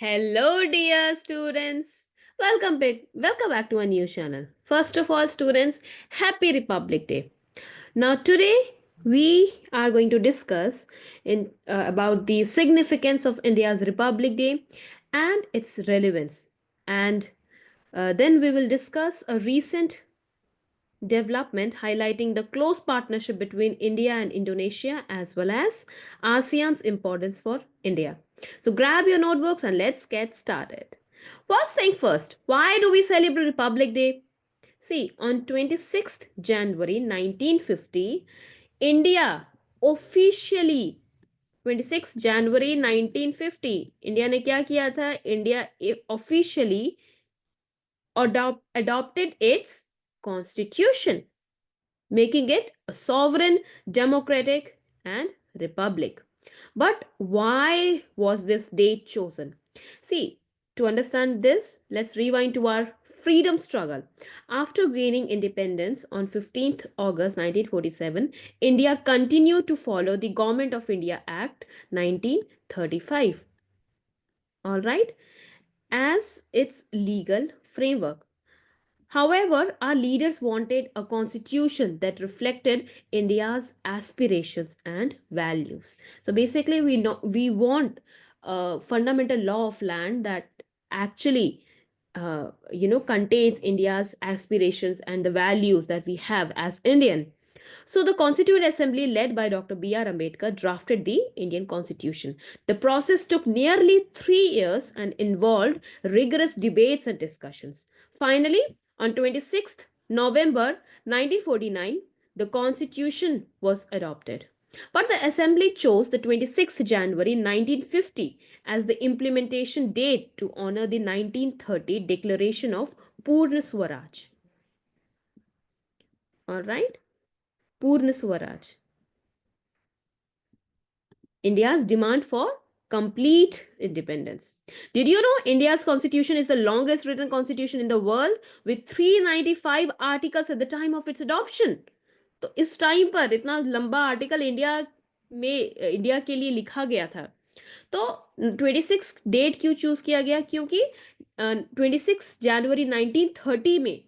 Hello, dear students. Welcome back to a new channel. First of all, students, happy Republic Day. Now, today we are going to discuss about the significance of India's Republic Day and its relevance. And then we will discuss a recent development highlighting the close partnership between India and Indonesia as well as ASEAN's importance for India. So grab your notebooks and let's get started. First thing first, why do we celebrate Republic Day? See, on 26th January 1950, India officially 26 January 1950 India ने क्या किया था India officially adopted its constitution, making it a sovereign, democratic, and republic. But why was this date chosen? See, to understand this, let's rewind to our freedom struggle. After gaining independence on 15th August 1947, India continued to follow the Government of India Act 1935. All right, as its legal framework. However, our leaders wanted a constitution that reflected India's aspirations and values. So basically, we want a fundamental law of land that actually contains India's aspirations and the values that we have as Indian. So the Constituent Assembly, led by Dr. B.R. Ambedkar, drafted the Indian Constitution. The process took nearly 3 years and involved rigorous debates and discussions. Finally, on 26th November 1949, the Constitution was adopted. But the Assembly chose the 26th January 1950 as the implementation date to honor the 1930 Declaration of Purna Swaraj. All right? Purna Swaraj. India's demand for complete independence. Did you know India's constitution is the longest written constitution in the world with 395 articles at the time of its adoption? तो इस time पर इतना लंबा article India के लिए लिखा गया था. तो 26 डेट क्यों चूज किया गया? क्योंकि 26 जनवरी 1930 में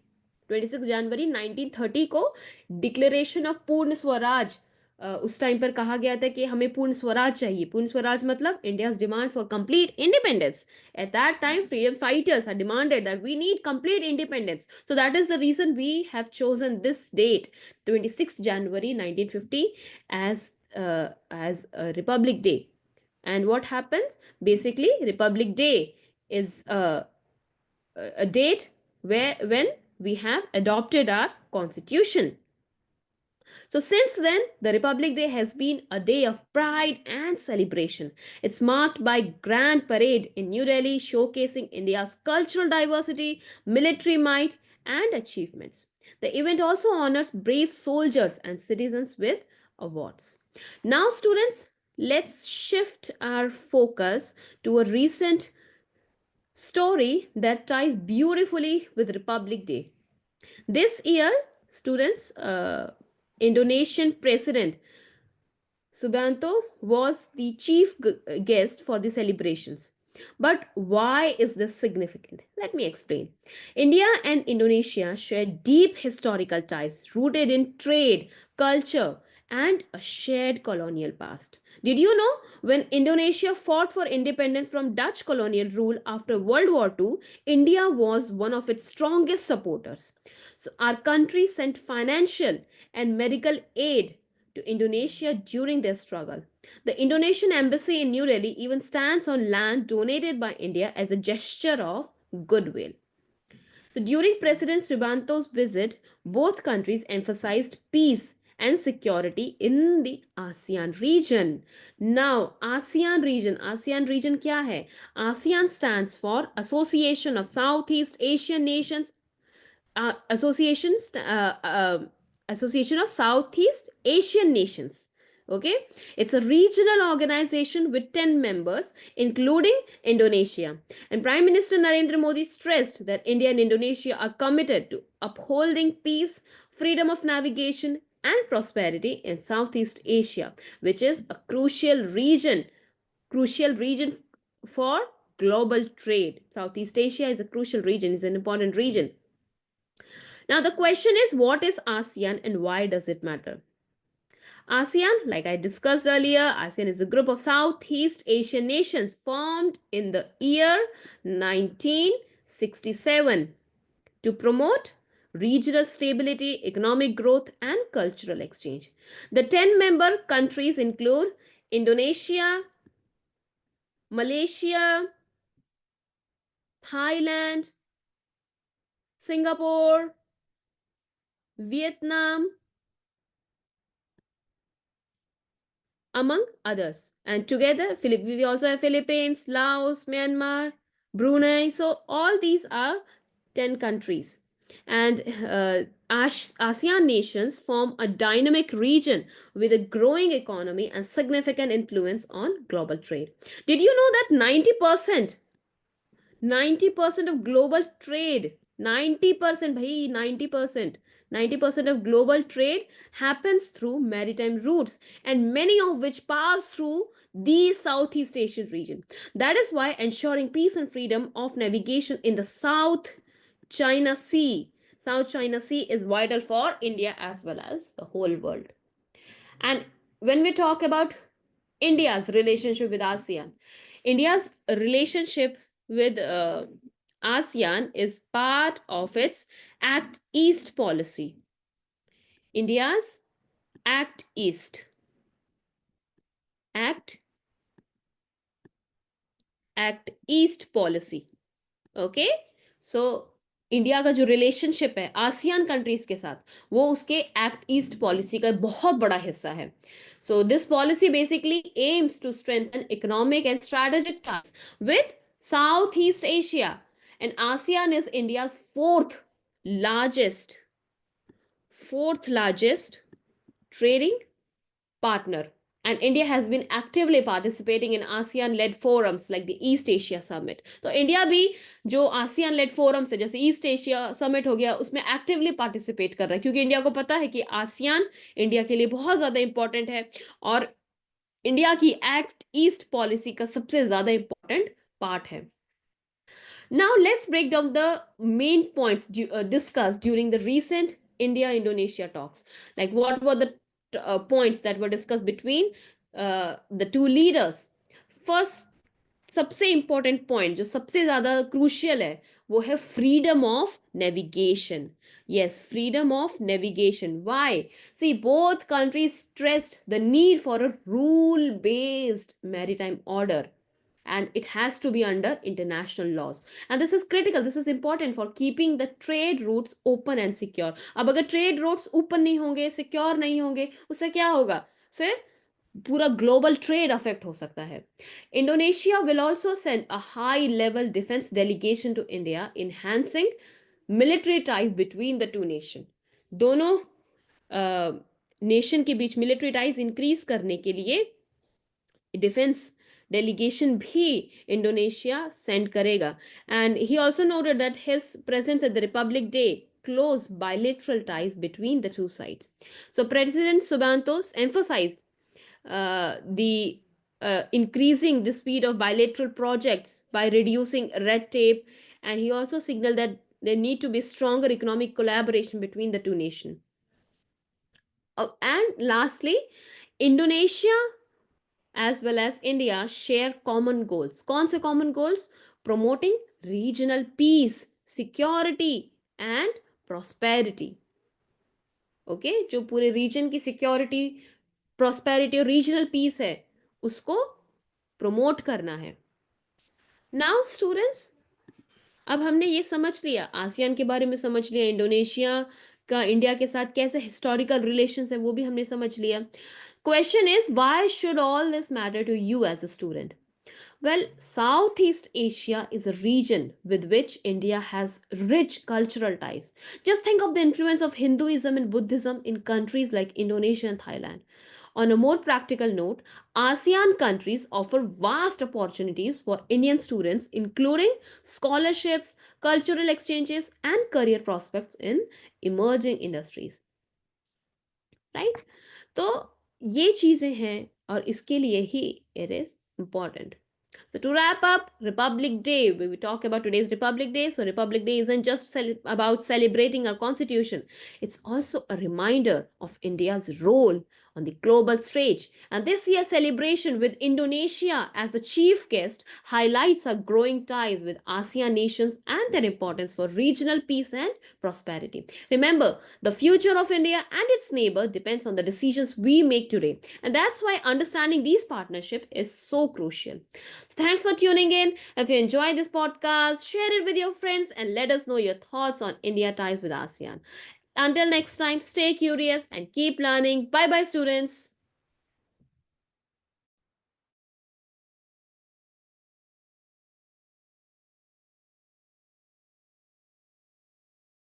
26 जनवरी 1930 को डिक्लेरेशन ऑफ पूर्ण स्वराज उस टाइम पर कहा गया था कि हमें पूर्ण स्वराज चाहिए. पूर्ण स्वराज मतलब India's demand for complete independence. At that time freedom fighters had demanded that we need complete independence. So that is the reason we have chosen this date, 26th January 1950, as a Republic Day. And what happens? Basically, Republic Day is a date when we have adopted our constitution. So since then, the Republic Day has been a day of pride and celebration. It's marked by grand parade in New Delhi showcasing India's cultural diversity, military might, and achievements. The event also honors brave soldiers and citizens with awards. Now, students, let's shift our focus to a recent story that ties beautifully with Republic Day. This year, students, Indonesian President Subianto was the chief guest for the celebrations. But why is this significant? Let me explain. India and Indonesia share deep historical ties rooted in trade, culture, and a shared colonial past. Did you know when Indonesia fought for independence from Dutch colonial rule after World War II, India was one of its strongest supporters. So our country sent financial and medical aid to Indonesia during their struggle. The Indonesian embassy in New Delhi even stands on land donated by India as a gesture of goodwill. So during President Subianto's visit, both countries emphasized peace and security in the ASEAN region. Now, ASEAN region क्या है? ASEAN stands for Association of Southeast Asian Nations, uh, associations, uh, uh, Association of Southeast Asian Nations. Okay, it's a regional organization with 10 members, including Indonesia. And Prime Minister Narendra Modi stressed that India and Indonesia are committed to upholding peace, freedom of navigation, and prosperity in Southeast Asia, which is a crucial region for global trade. Southeast Asia is a crucial region, is an important region. Now, the question is, what is ASEAN and why does it matter? ASEAN, like I discussed earlier, ASEAN is a group of Southeast Asian nations formed in the year 1967 to promote regional stability, economic growth, and cultural exchange. The 10 member countries include Indonesia, Malaysia, Thailand, Singapore, Vietnam, among others. And together, we also have Philippines, Laos, Myanmar, Brunei. So all these are 10 countries. And ASEAN nations form a dynamic region with a growing economy and significant influence on global trade. Did you know that 90% of global trade, 90% bhai, 90% of global trade happens through maritime routes, and many of which pass through the Southeast Asian region. That is why ensuring peace and freedom of navigation in the China Sea South China Sea is vital for India as well as the whole world. And when we talk about India's relationship with ASEAN, India's relationship with ASEAN is part of its Act East policy. India's Act East. Act East policy. Okay so India का जो relationship है ASEAN countries के साथ वो उसके act east policy का बहुत बड़ा हिस्सा है so this policy basically aims to strengthen economic and strategic task with South East Asia and ASEAN is India's fourth largest trading partner. And India has been actively participating in ASEAN-led forums like the East Asia Summit. तो India भी जो ASEAN-led forums है जैसे east Asia summit हो गया उसमें actively participate कर रहा है क्योंकि इंडिया को पता है कि आसियान इंडिया के लिए बहुत ज़्यादा इंपॉर्टेंट है और इंडिया की एक्ट ईस्ट पॉलिसी का सबसे ज़्यादा इंपॉर्टेंट पार्ट है. Now let's break down the main points discussed during the recent India-Indonesia talks. Like what were the points that were discussed between the two leaders? First, सबसे important point जो सबसे ज़्यादा crucial है वो है freedom of navigation. Yes, freedom of navigation. Why? See, both countries stressed the need for a rule-based maritime order, and it has to be under international laws, and this is critical, this is important for keeping the trade routes open and secure. अब अगर trade routes open नहीं होंगे, secure नहीं होंगे, उससे क्या होगा? फिर पूरा global trade affect हो सकता है. Indonesia will also send a high level defense delegation to India, enhancing military ties between the two nations. दोनों नेशन के बीच मिलिट्री टाइज इंक्रीज करने के लिए डिफेंस डेलीगेशन भी इंडोनेशिया सेंड करेगा. And he also noted that his presence at the Republic day close bilateral ties between the two sides. So President Subantos emphasized the increasing the speed of bilateral projects by reducing red tape, and he also signaled that there need to be stronger economic collaboration between the two nations. And lastly, Indonesia as well as India share common goals. कौन से common goals? Promoting regional peace, security and prosperity. Okay, जो पूरे region की security, prosperity और regional peace है उसको promote करना है. Now students, अब हमने ये समझ लिया, आसियान के बारे में समझ लिया, इंडोनेशिया का इंडिया के साथ कैसे हिस्टोरिकल रिलेशंस है वो भी हमने समझ लिया. Question is, why should all this matter to you as a student? Well, Southeast Asia is a region with which India has rich cultural ties. Just think of the influence of Hinduism and Buddhism in countries like Indonesia and Thailand. On a more practical note, ASEAN countries offer vast opportunities for Indian students, including scholarships, cultural exchanges, and career prospects in emerging industries. Right? तो ये चीज़ें हैं और इसके लिए ही it is important. So to wrap up, Republic Day, we talk about today's Republic Day. So Republic Day isn't just about celebrating our constitution. It's also a reminder of India's role on the global stage. And this year's celebration with Indonesia as the chief guest highlights our growing ties with ASEAN nations and their importance for regional peace and prosperity. Remember, the future of India and its neighbor depends on the decisions we make today. And that's why understanding these partnership is so crucial. Thanks for tuning in. If you enjoyed this podcast, share it with your friends and let us know your thoughts on India ties with ASEAN. Until next time, stay curious and keep learning. Bye bye, students.